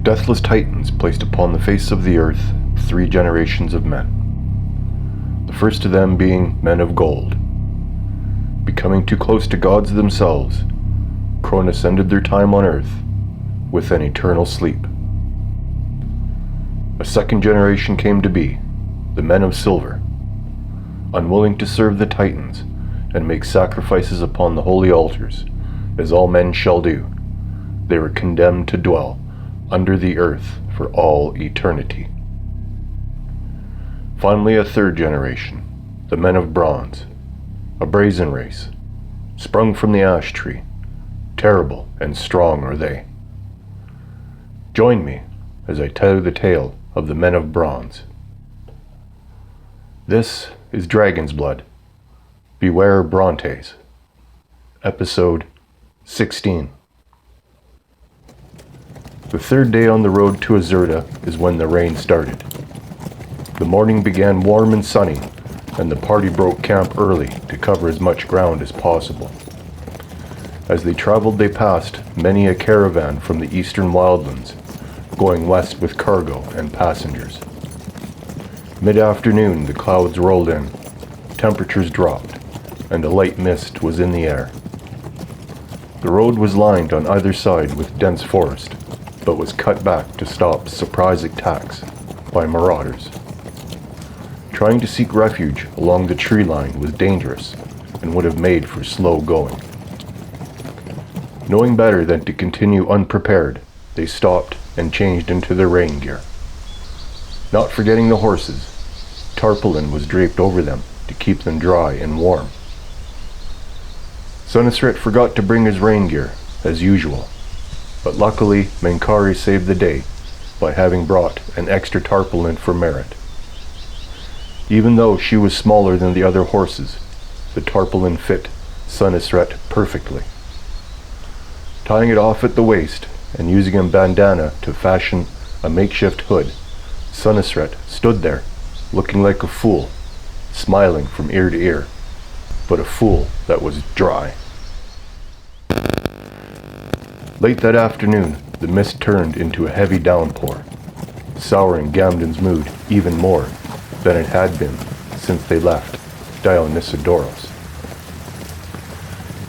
Deathless Titans placed upon the face of the earth 3 generations of men. The first of them being men of gold. Becoming too close to gods themselves, Cronus ended their time on earth with an eternal sleep. A second generation came to be, the men of silver. Unwilling to serve the Titans and make sacrifices upon the holy altars, as all men shall do, they were condemned to dwell under the earth for all eternity. Finally, a third generation, the men of bronze, a brazen race, sprung from the ash tree. Terrible and strong are they. Join me as I tell the tale of the men of bronze. This is Dragon's Blood. Beware Brontes. Episode 16. The third day on the road to Azerta is when the rain started. The morning began warm and sunny, and the party broke camp early to cover as much ground as possible. As they traveled, they passed many a caravan from the eastern wildlands, going west with cargo and passengers. Mid-afternoon, the clouds rolled in, temperatures dropped, and a light mist was in the air. The road was lined on either side with dense forest, but was cut back to stop surprise attacks by marauders. Trying to seek refuge along the tree line was dangerous and would have made for slow going. Knowing better than to continue unprepared, they stopped and changed into their rain gear. Not forgetting the horses, tarpaulin was draped over them to keep them dry and warm. Sunisret forgot to bring his rain gear, as usual, but luckily Menkari saved the day by having brought an extra tarpaulin for Merit. Even though she was smaller than the other horses, the tarpaulin fit Sunisret perfectly. Tying it off at the waist and using a bandana to fashion a makeshift hood, Sunisret stood there, looking like a fool, smiling from ear to ear, but a fool that was dry. Late that afternoon, the mist turned into a heavy downpour, souring Gamden's mood even more than it had been since they left Dionysidoros.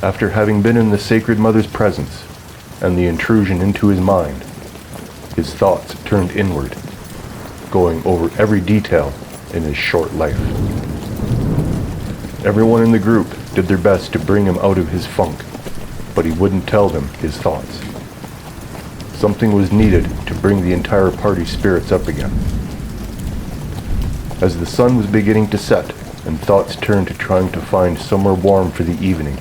After having been in the Sacred Mother's presence and the intrusion into his mind, his thoughts turned inward, going over every detail in his short life. Everyone in the group did their best to bring him out of his funk, but he wouldn't tell them his thoughts. Something was needed to bring the entire party's spirits up again. As the sun was beginning to set and thoughts turned to trying to find somewhere warm for the evening,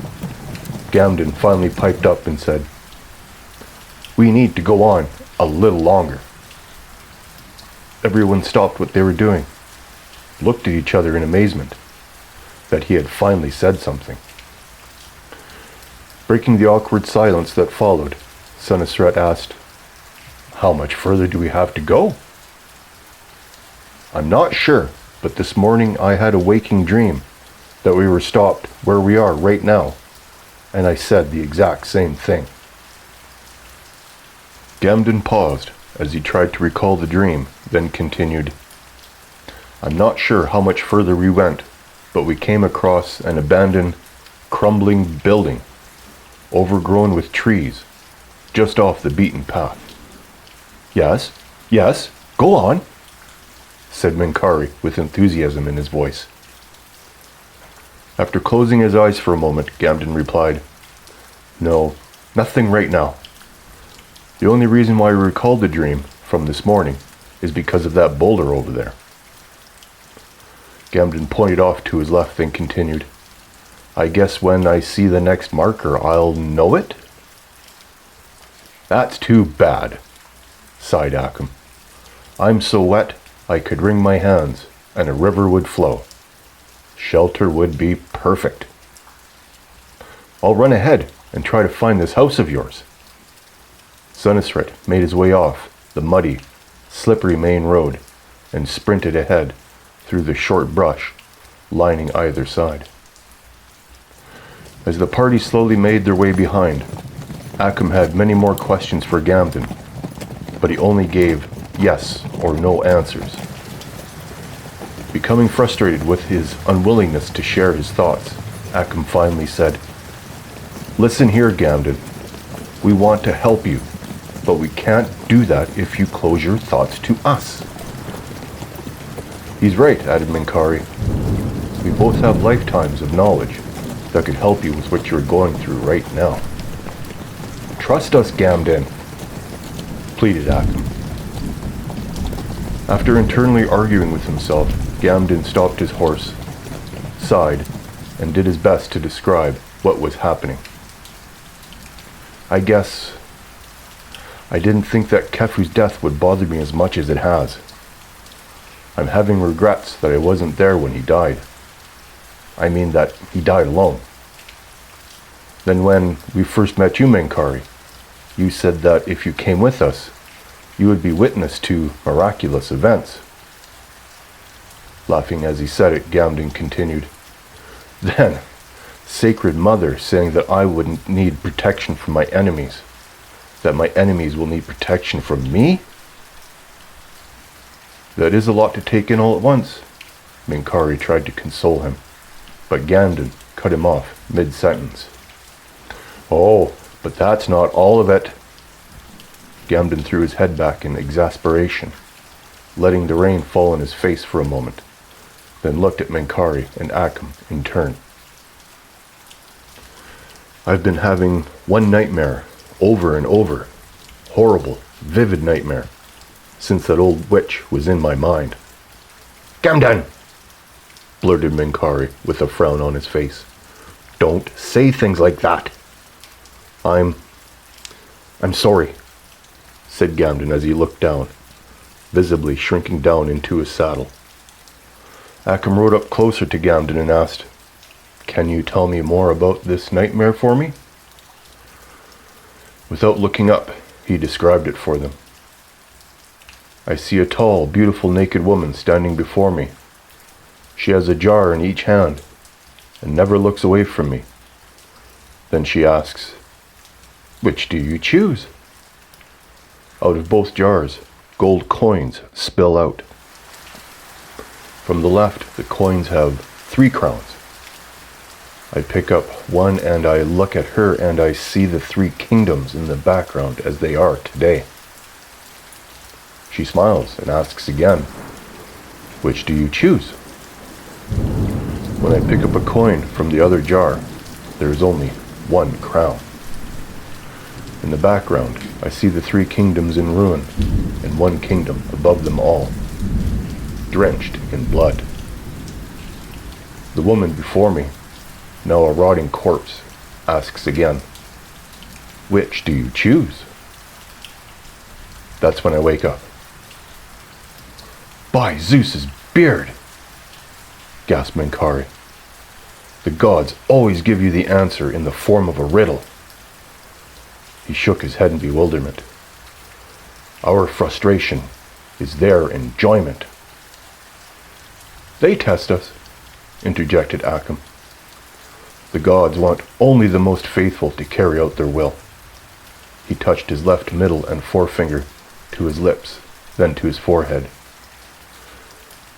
Gamden finally piped up and said, "We need to go on a little longer." Everyone stopped what they were doing, looked at each other in amazement that he had finally said something. Breaking the awkward silence that followed, Sunisret asked, "How much further do we have to go?" "I'm not sure, but this morning I had a waking dream that we were stopped where we are right now, and I said the exact same thing." Gamden paused as he tried to recall the dream, then continued, "I'm not sure how much further we went, but we came across an abandoned, crumbling building, overgrown with trees, just off the beaten path." Yes, go on," said Menkari with enthusiasm in his voice. After closing his eyes for a moment, Gamden replied, "No, nothing right now. The only reason why I recalled the dream from this morning is because of that boulder over there." Gamden pointed off to his left, then continued, "I guess when I see the next marker, I'll know it?" "That's too bad," sighed Akim. "I'm so wet I could wring my hands and a river would flow. Shelter would be perfect." "I'll run ahead and try to find this house of yours." Sunisret made his way off the muddy, slippery main road and sprinted ahead through the short brush lining either side. As the party slowly made their way behind, Akim had many more questions for Gamden, but he only gave yes or no answers. Becoming frustrated with his unwillingness to share his thoughts, Akim finally said, "Listen here, Gamden. We want to help you, but we can't do that if you close your thoughts to us." "He's right," added Minkari. "We both have lifetimes of knowledge that could help you with what you're going through right now." "Trust us, Gamden," pleaded Akim. After internally arguing with himself, Gamden stopped his horse, sighed, and did his best to describe what was happening. "I guess I didn't think that Kefu's death would bother me as much as it has. I'm having regrets that I wasn't there when he died. I mean that he died alone. Then when we first met you, Minkari, you said that if you came with us, you would be witness to miraculous events." Laughing as he said it, Gamden continued, "Then, Sacred Mother saying that I wouldn't need protection from my enemies, that my enemies will need protection from me? That is a lot to take in all at once." Minkari tried to console him, but Gamden cut him off mid-sentence. "Oh, but that's not all of it." Gamden threw his head back in exasperation, letting the rain fall on his face for a moment, then looked at Minkari and Akim in turn. "I've been having one nightmare over and over, horrible, vivid nightmare, since that old witch was in my mind." "Gamden!" blurted Minkari with a frown on his face. "Don't say things like that." I'm sorry," said Gamden as he looked down, visibly shrinking down into his saddle. Akim rode up closer to Gamden and asked, "Can you tell me more about this nightmare for me?" Without looking up, he described it for them. "I see a tall, beautiful naked woman standing before me. She has a jar in each hand and never looks away from me. Then she asks, 'Which do you choose?' Out of both jars, gold coins spill out. From the left, the coins have 3 crowns. I pick up one and I look at her and I see the 3 kingdoms in the background as they are today. She smiles and asks again, 'Which do you choose?' When I pick up a coin from the other jar, there is only 1 crown. In the background, I see the 3 kingdoms in ruin and 1 kingdom above them all, drenched in blood. The woman before me, now a rotting corpse, asks again, 'Which do you choose?' That's when I wake up." "By Zeus's beard!" gasped Minkari. "The gods always give you the answer in the form of a riddle." He shook his head in bewilderment. "Our frustration is their enjoyment." "They test us," interjected Akim. "The gods want only the most faithful to carry out their will." He touched his left middle and forefinger to his lips, then to his forehead.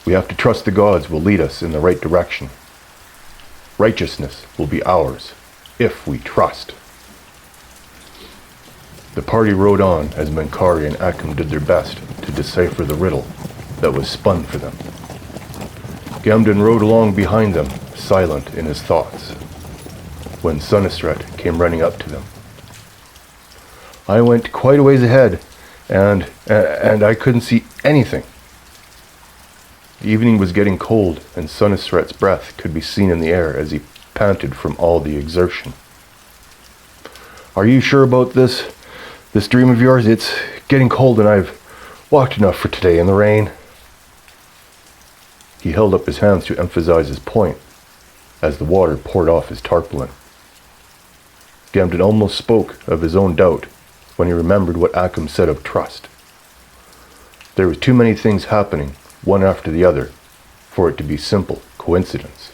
"We have to trust the gods will lead us in the right direction. Righteousness will be ours, if we trust." The party rode on as Minkari and Akim did their best to decipher the riddle that was spun for them. Gamden rode along behind them, silent in his thoughts, when Sunistret came running up to them. "I went quite a ways ahead, and I couldn't see anything." The evening was getting cold, and Sunistret's breath could be seen in the air as he panted from all the exertion. "Are you sure about this dream of yours? It's getting cold and I've walked enough for today in the rain." He held up his hands to emphasize his point as the water poured off his tarpaulin. Gamden almost spoke of his own doubt when he remembered what Akim said of trust. There was too many things happening, one after the other, for it to be simple coincidence.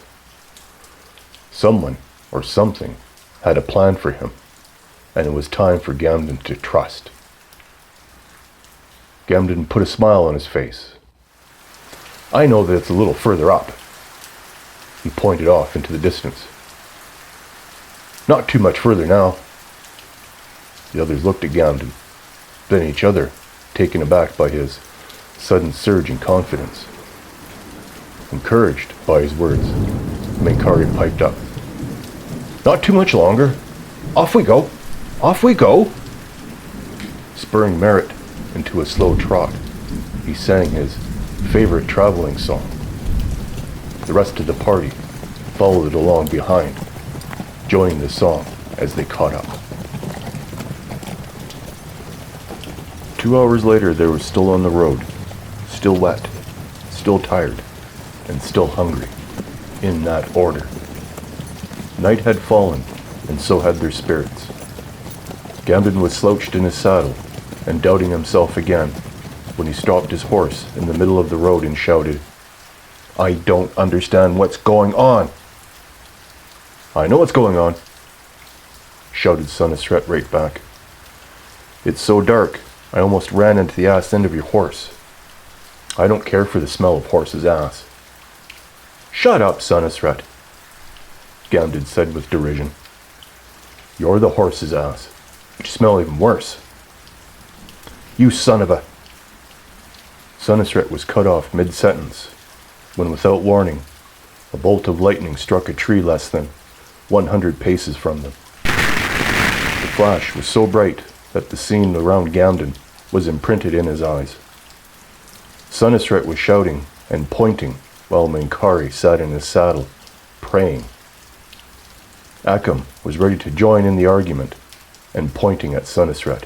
Someone or something had a plan for him, and it was time for Gamden to trust. Gamden put a smile on his face. I know that it's a little further up. He pointed off into the distance. Not too much further now. The others looked at Gamden, then each other, taken aback by his sudden surge in confidence. Encouraged by his words, Menkari piped up. Not too much longer. Off we go. Off we go. Spurring Merritt into a slow trot, he sang his favorite traveling song. The rest of the party followed along behind, joining the song as they caught up. 2 hours later, they were still on the road, still wet, still tired, and still hungry, in that order. Night had fallen, and so had their spirits. Gamden was slouched in his saddle, and doubting himself again, when he stopped his horse in the middle of the road and shouted, I don't understand what's going on. I know what's going on, shouted Son of Sret right back. It's so dark, I almost ran into the ass end of your horse. I don't care for the smell of horse's ass. Shut up, Son of Sret, Gamden said with derision. You're the horse's ass, but you smell even worse. You son of a... Son of Sret was cut off mid-sentence, when without warning, a bolt of lightning struck a tree less than 100 paces from them. The flash was so bright that the scene around Gamden was imprinted in his eyes. Son of Sret was shouting and pointing while Menkari sat in his saddle, praying. Akam was ready to join in the argument and pointing at Son of Sret.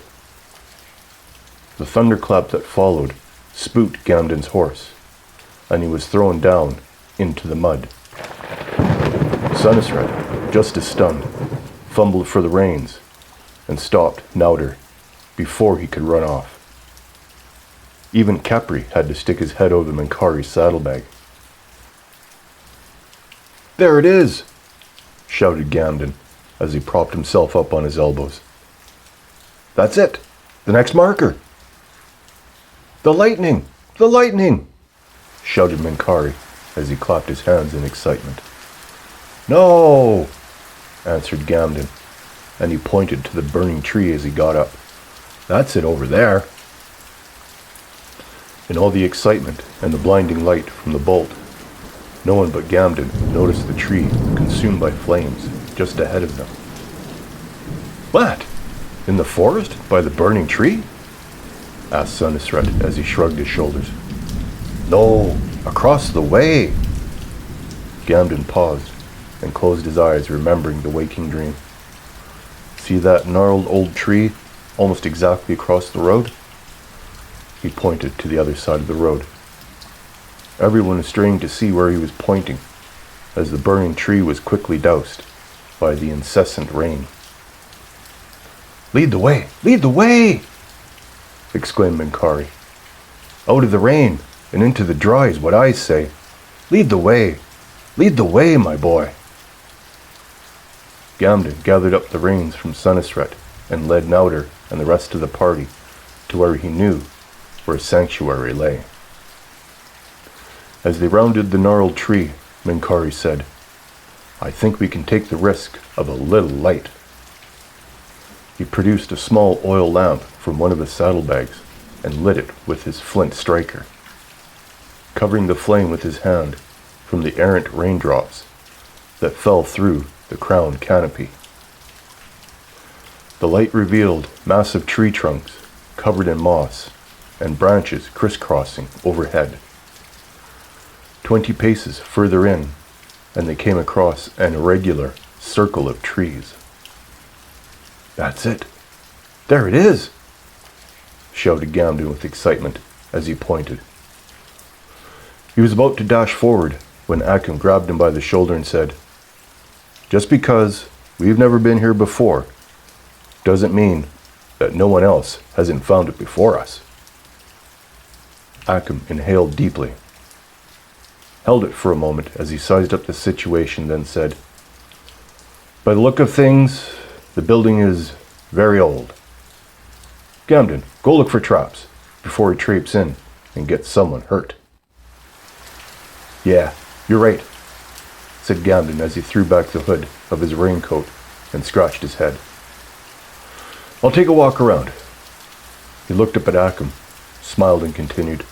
The thunderclap that followed spooked Gamden's horse, and he was thrown down into the mud. Son of Sret, just as stunned, fumbled for the reins and stopped Nauder before he could run off. Even Capri had to stick his head over Menkari's saddlebag. There it is, shouted Gamden as he propped himself up on his elbows. That's it, the next marker. The lightning, the lightning, shouted Menkari as he clapped his hands in excitement. No, answered Gamden, and he pointed to the burning tree as he got up. That's it over there. In all the excitement and the blinding light from the bolt, no one but Gamden noticed the tree consumed by flames just ahead of them. What? In the forest? By the burning tree? Asked Son of Sret as he shrugged his shoulders. No, across the way. Gamden paused and closed his eyes, remembering the waking dream. See that gnarled old tree almost exactly across the road? He pointed to the other side of the road. Everyone was straining to see where he was pointing, as the burning tree was quickly doused by the incessant rain. Lead the way! Lead the way! Exclaimed Menkari. Out of the rain and into the dry is what I say. Lead the way! Lead the way, my boy! Gamden gathered up the reins from Son of Sret and led Nauder and the rest of the party to where he knew where sanctuary lay. As they rounded the gnarled tree, Menkari said, I think we can take the risk of a little light. He produced a small oil lamp from one of his saddlebags and lit it with his flint striker, covering the flame with his hand from the errant raindrops that fell through the crown canopy. The light revealed massive tree trunks covered in moss and branches crisscrossing overhead. 20 paces further in, and they came across an irregular circle of trees. That's it. There it is, shouted Gamden with excitement as he pointed. He was about to dash forward when Akam grabbed him by the shoulder and said, Just because we've never been here before doesn't mean that no one else hasn't found it before us. Akam inhaled deeply, held it for a moment as he sized up the situation, then said, By the look of things, the building is very old. Gamden, go look for traps. before he traipses in and gets someone hurt. Yeah, you're right, said Gamden as he threw back the hood of his raincoat and scratched his head. I'll take a walk around. He looked up at Ackham, smiled and continued.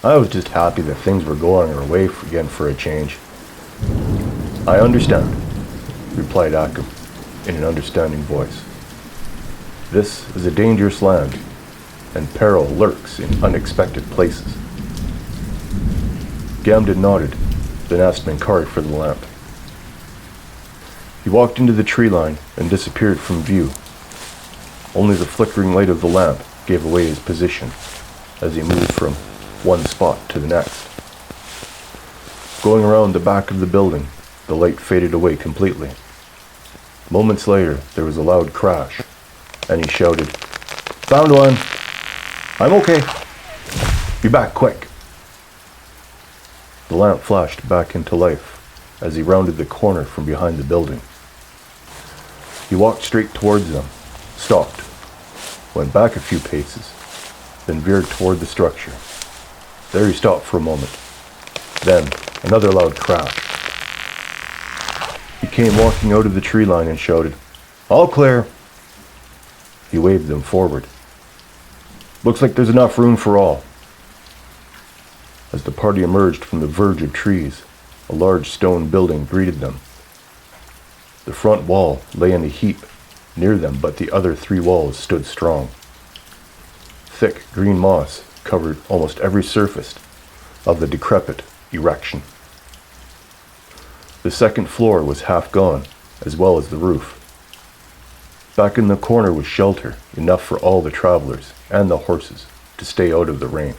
I was just happy that things were going our way again for a change. I understand, replied Ackham in an understanding voice. This is a dangerous land, and peril lurks in unexpected places. Gamden nodded, then asked Menkari for the lamp. He walked into the tree line and disappeared from view. Only the flickering light of the lamp gave away his position as he moved from one spot to the next. Going around the back of the building, the light faded away completely. Moments later, there was a loud crash, and he shouted, Found one! I'm okay. Be back quick. The lamp flashed back into life as he rounded the corner from behind the building. He walked straight towards them, stopped, went back a few paces, then veered toward the structure. There he stopped for a moment. Then, another loud crash. He came walking out of the tree line and shouted, All clear. He waved them forward. Looks like there's enough room for all. As the party emerged from the verge of trees, a large stone building greeted them. The front wall lay in a heap near them, but the other three walls stood strong. Thick green moss covered almost every surface of the decrepit erection. The second floor was half gone, as well as the roof. Back in the corner was shelter, enough for all the travelers and the horses to stay out of the rain.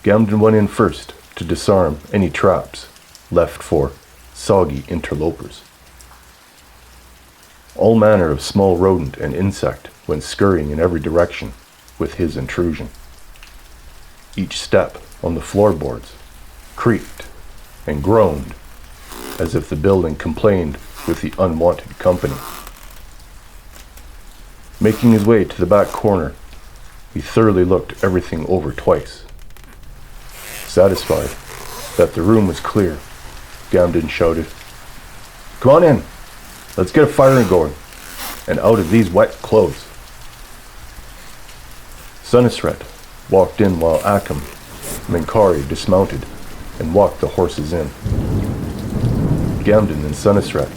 Gamden went in first to disarm any traps left for soggy interlopers. All manner of small rodent and insect went scurrying in every direction with his intrusion. Each step on the floorboards creaked and groaned as if the building complained with the unwanted company. Making his way to the back corner, he thoroughly looked everything over twice. Satisfied that the room was clear, Gamden shouted, Come on in, let's get a fire going, and out of these wet clothes. Sunisret walked in while Ackham, Menkari dismounted and walked the horses in. Gamden and Sunisret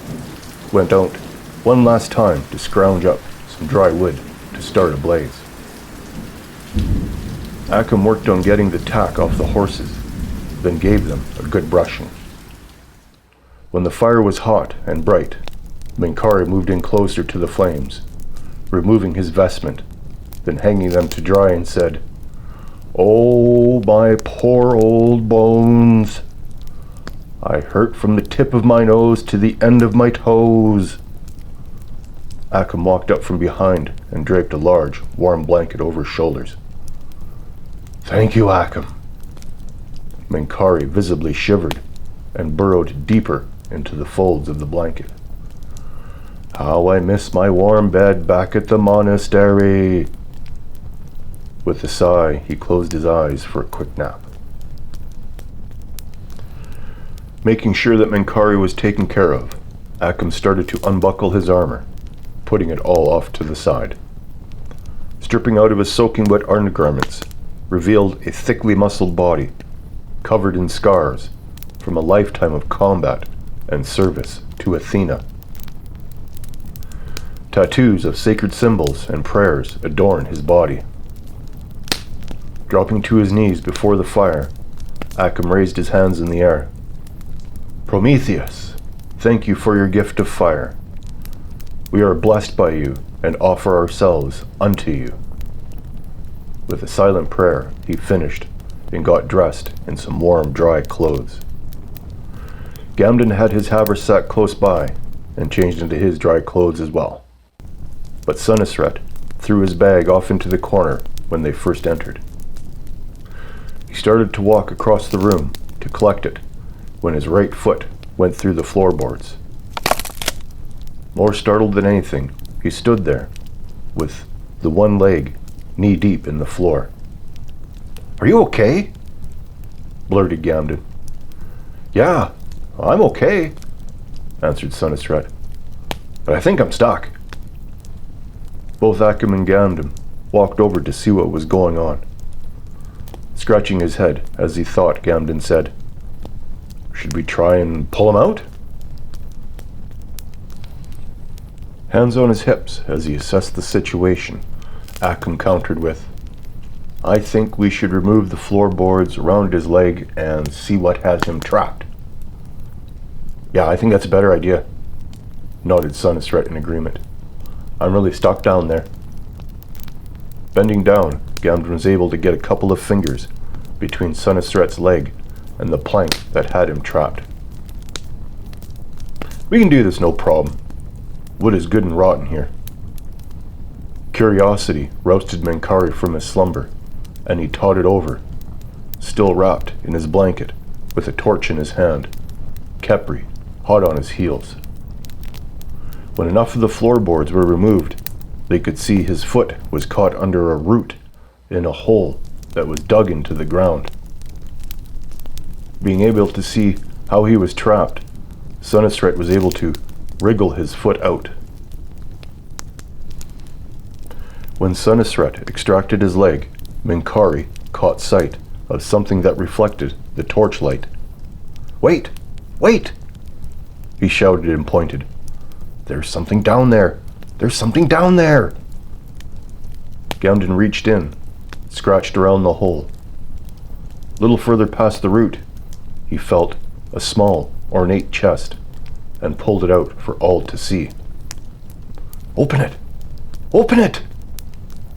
went out one last time to scrounge up some dry wood to start a blaze. Ackham worked on getting the tack off the horses, then gave them a good brushing. When the fire was hot and bright, Menkari moved in closer to the flames, removing his vestment, then hanging them to dry and said, Oh, my poor old bones! I hurt from the tip of my nose to the end of my toes. Ackham walked up from behind and draped a large, warm blanket over his shoulders. Thank you, Ackham. Menkari visibly shivered and burrowed deeper into the folds of the blanket. How I miss my warm bed back at the monastery. With a sigh, he closed his eyes for a quick nap. Making sure that Menkari was taken care of, Ackham started to unbuckle his armor, putting it all off to the side. Stripping out of his soaking wet undergarments revealed a thickly muscled body, covered in scars from a lifetime of combat and service to Athena. Tattoos of sacred symbols and prayers adorn his body. Dropping to his knees before the fire, Ackham raised his hands in the air. Prometheus, thank you for your gift of fire. We are blessed by you and offer ourselves unto you. With a silent prayer, he finished and got dressed in some warm, dry clothes. Gamden had his haversack close by and changed into his dry clothes as well. But Sunisret threw his bag off into the corner when they first entered. He started to walk across the room to collect it when his right foot went through the floorboards. More startled than anything, he stood there with the one leg knee-deep in the floor. "Are you okay?" blurted Gamden. "Yeah, I'm okay," answered Sunnisret. "But I think I'm stuck." Both Akim and Gamden walked over to see what was going on. Scratching his head as he thought, Gamden said, "Should we try and pull him out?" Hands on his hips as he assessed the situation, Akim countered with, "I think we should remove the floorboards around his leg and see what has him trapped." "Yeah, I think that's a better idea," nodded Sunnisret in agreement. "I'm really stuck down there." Bending down, Gamden was able to get a couple of fingers between Sunnisret's leg and the plank that had him trapped. "We can do this, no problem. Wood is good and rotten here." Curiosity rousted Menkari from his slumber, and he tottered over, still wrapped in his blanket, with a torch in his hand, Kepri hot on his heels. When enough of the floorboards were removed, they could see his foot was caught under a root in a hole that was dug into the ground. Being able to see how he was trapped, Sunnisret was able to wriggle his foot out. When Sunnisret extracted his leg, Menkari caught sight of something that reflected the torchlight. "Wait! Wait!" he shouted and pointed. "There's something down there! There's something down there!" Gamden reached in, scratched around the hole. A little further past the root, he felt a small, ornate chest and pulled it out for all to see. "Open it! Open it!"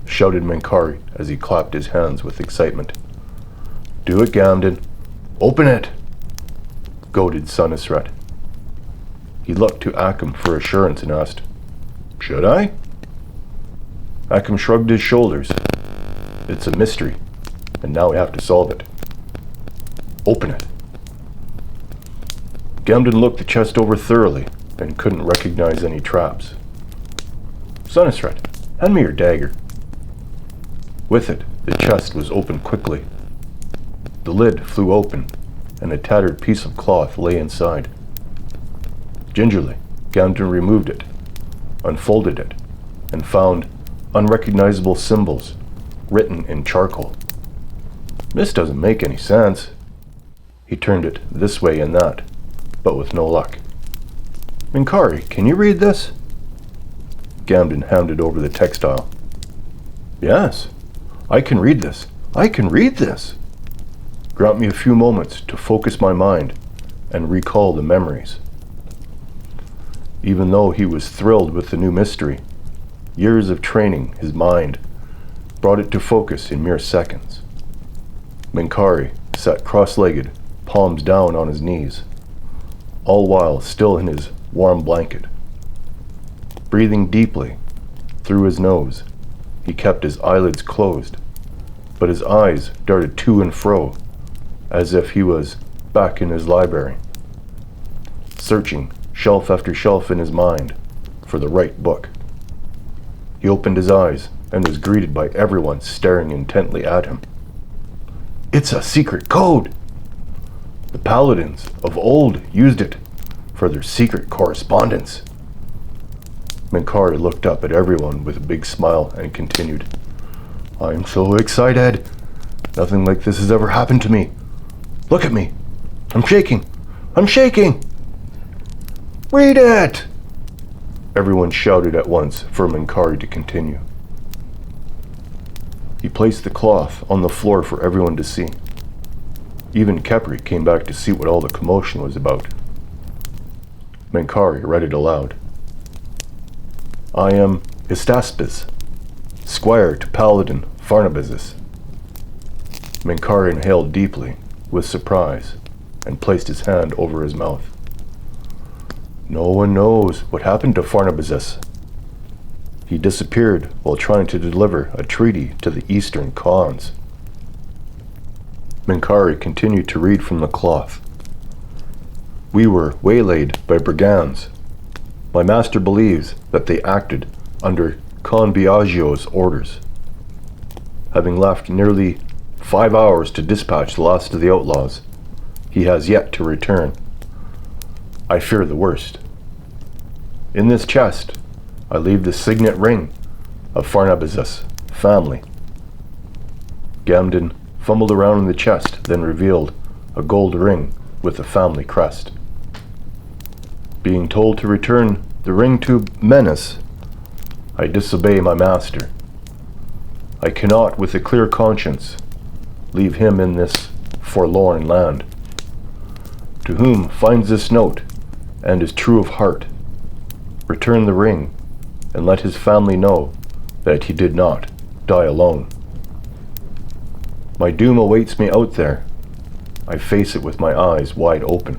shouted Menkari as he clapped his hands with excitement. "Do it, Gamden! Open it!" goaded Sunnisret. He looked to Akim for assurance and asked, "Should I?" Akim shrugged his shoulders. "It's a mystery, and now we have to solve it. Open it." Gamden looked the chest over thoroughly and couldn't recognize any traps. "Sunnisret, hand me your dagger." With it, the chest was opened quickly. The lid flew open, and a tattered piece of cloth lay inside. Gingerly, Gamden removed it, unfolded it, and found unrecognizable symbols written in charcoal. "This doesn't make any sense." He turned it this way and that, but with no luck. "Menkari, can you read this?" Gamden handed over the textile. "Yes, I can read this. I can read this. Grant me a few moments to focus my mind and recall the memories." Even though he was thrilled with the new mystery, years of training his mind brought it to focus in mere seconds. Menkari sat cross-legged, palms down on his knees, all while still in his warm blanket. Breathing deeply through his nose, he kept his eyelids closed, but his eyes darted to and fro as if he was back in his library, searching shelf after shelf in his mind for the right book. He opened his eyes and was greeted by everyone staring intently at him. "It's a secret code! The paladins of old used it for their secret correspondence." Menkari looked up at everyone with a big smile and continued, "I'm so excited. Nothing like this has ever happened to me. Look at me. I'm shaking. I'm shaking. Read it!" Everyone shouted at once for Menkari to continue. He placed the cloth on the floor for everyone to see. Even Kepri came back to see what all the commotion was about. Menkari read it aloud. "I am Istaspis, squire to Paladin Pharnabazus." Menkari inhaled deeply, with surprise, and placed his hand over his mouth. "No one knows what happened to Pharnabazus. He disappeared while trying to deliver a treaty to the Eastern Khans." Menkari continued to read from the cloth. "We were waylaid by brigands. My master believes that they acted under Khan Biagio's orders. having left nearly 5 hours to dispatch the last of the outlaws. He has yet to return. I fear the worst. In this chest, I leave the signet ring of Farnabaz's family. Gamden fumbled around in the chest, then revealed a gold ring with a family crest. Being told to return the ring to Menace, I disobey my master. I cannot, with a clear conscience, leave him in this forlorn land. To whom finds this note and is true of heart, return the ring and let his family know that he did not die alone. My doom awaits me out there. I face it with my eyes wide open.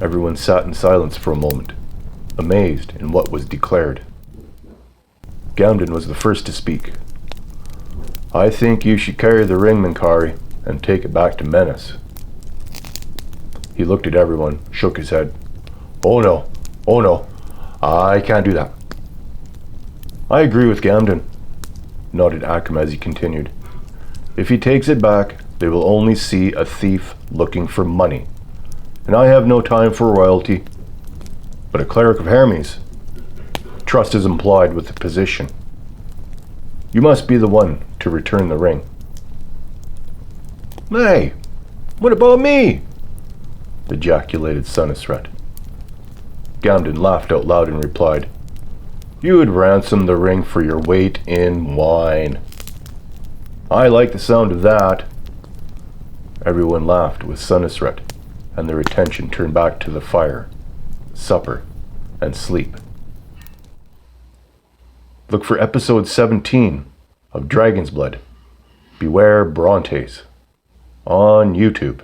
Everyone sat in silence for a moment, amazed in what was declared. Gamden was the first to speak. I think you should carry the ring, Minkari, and take it back to Menace. He looked at everyone, shook his head. Oh no, I can't do that. I agree with Gamden, nodded Akim as he continued. If he takes it back, they will only see a thief looking for money, and I have no time for royalty. But a cleric of Hermes, trust is implied with the position. You must be the one to return the ring. Hey, what about me? Ejaculated Sunisret. Gamden laughed out loud and replied, You would ransom the ring for your weight in wine. I like the sound of that. Everyone laughed with Sunisret, and their attention turned back to the fire, supper, and sleep. Look for episode 17 of Dragon's Blood, Beware Brontes, on YouTube.